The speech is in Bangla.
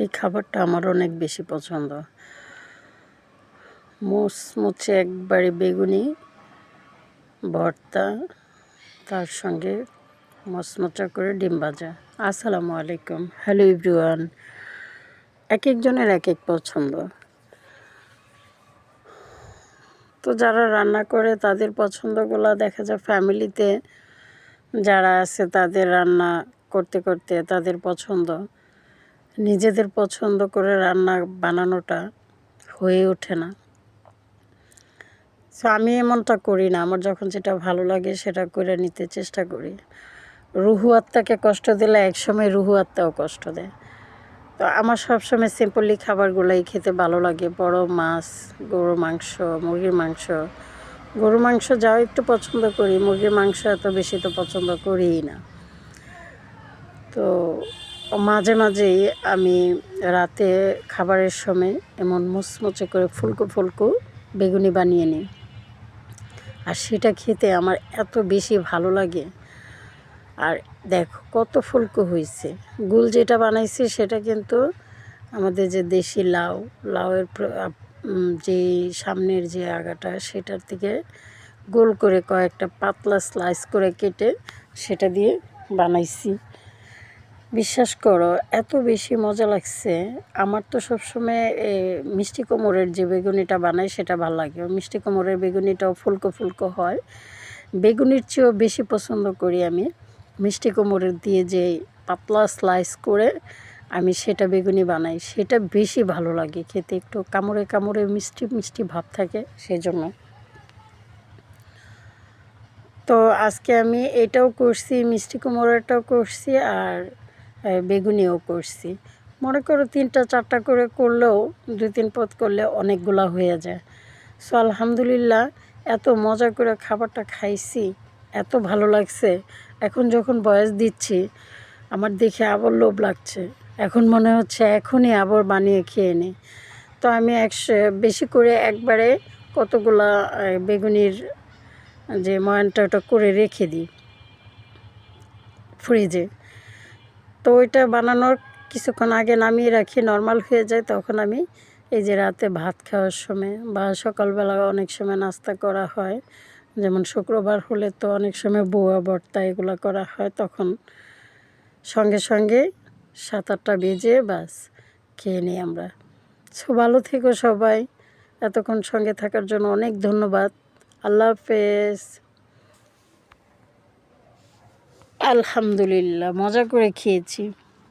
এই খাবারটা আমার অনেক বেশি পছন্দ। মুচমুচে একবারে বেগুনি ভর্তা, তার সঙ্গে মচমচা করে ডিম ভাজা। আসসালামু আলাইকুম, হ্যালো এভরিওয়ান। এক একজনের এক এক পছন্দ। তো যারা রান্না করে তাদের পছন্দগুলো দেখা যায় ফ্যামিলিতে যারা আছে তাদের রান্না করতে করতে তাদের পছন্দ, নিজেদের পছন্দ করে রান্না বানানোটা হয়ে ওঠে না। সো আমি এমনটা করি না, আমার যখন যেটা ভালো লাগে সেটা করে নিতে চেষ্টা করি। রুহু আত্মাকে কষ্ট দিলে একসময় রুহু আত্মাও কষ্ট দেয়। তো আমার সবসময় সিম্পলি খাবারগুলোই খেতে ভালো লাগে। বড় মাছ, গরুর মাংস, মুরগির মাংস। গরুর মাংস যাও একটু পছন্দ করি, মুরগির মাংস এত বেশি তো পছন্দ করিই না। তো মাঝে মাঝেই আমি রাতে খাবারের সময় এমন মুচমুচে করে ফুলকো ফুলকো বেগুনি বানিয়ে নিই, আর সেটা খেতে আমার এত বেশি ভালো লাগে। আর দেখো কত ফুলকো হয়েছে। গুল যেটা বানাইছি সেটা কিন্তু আমাদের যে দেশি লাউয়ের যে সামনের যে আগাটা সেটার থেকে গোল করে কয়েকটা পাতলা স্লাইস করে কেটে সেটা দিয়ে বানাইছি। বিশ্বাস করো এত বেশি মজা লাগছে। আমার তো সবসময় মিষ্টি কুমড়োর যে বেগুনিটা বানাই সেটা ভালো লাগে। মিষ্টি কুমড়োর বেগুনিটাও ফুলকো ফুলকো হয়। বেগুনির চেয়েও বেশি পছন্দ করি আমি মিষ্টি কুমড়োর দিয়ে যে পাতলা স্লাইস করে আমি সেটা বেগুনি বানাই, সেটা বেশি ভালো লাগে খেতে। একটু কামড়ে কামড়ে মিষ্টি মিষ্টি ভাব থাকে সেজন্য। তো আজকে আমি এটাও করছি, মিষ্টি কুমড়োটাও করছি আর বেগুনিও করছি। মনে করো 3টা 4টা করে করলেও 2-3 পদ করলে অনেকগুলা হয়ে যায়। সো আলহামদুলিল্লাহ এত মজা করে খাবারটা খাইছি, এত ভালো লাগছে। এখন যখন বয়স দিচ্ছি আমার দেখে আবার লোভ লাগছে। এখন মনে হচ্ছে এখনই আবার বানিয়ে খেয়ে নিই। তো আমি বেশি করে একবারে কতগুলা বেগুনির যে ময়ানটা ওটা করে রেখে দিই ফ্রিজে। তো ওইটা বানানোর কিছুক্ষণ আগে নামিয়ে রাখি, নর্মাল হয়ে যায়। তখন আমি এই যে রাতে ভাত খাওয়ার সময় বা সকালবেলা অনেক সময় নাস্তা করা হয়, যেমন শুক্রবার হলে তো অনেক সময় বোয়া ভর্তা এগুলো করা হয়, তখন সঙ্গে সঙ্গে 7-8টা বেজে বাস খেয়ে নিই আমরা। সো ভালো থেকো সবাই। এতক্ষণ সঙ্গে থাকার জন্য অনেক ধন্যবাদ। আল্লাহ হাফেজ। আলহামদুলিল্লাহ মজা করে খেয়েছি।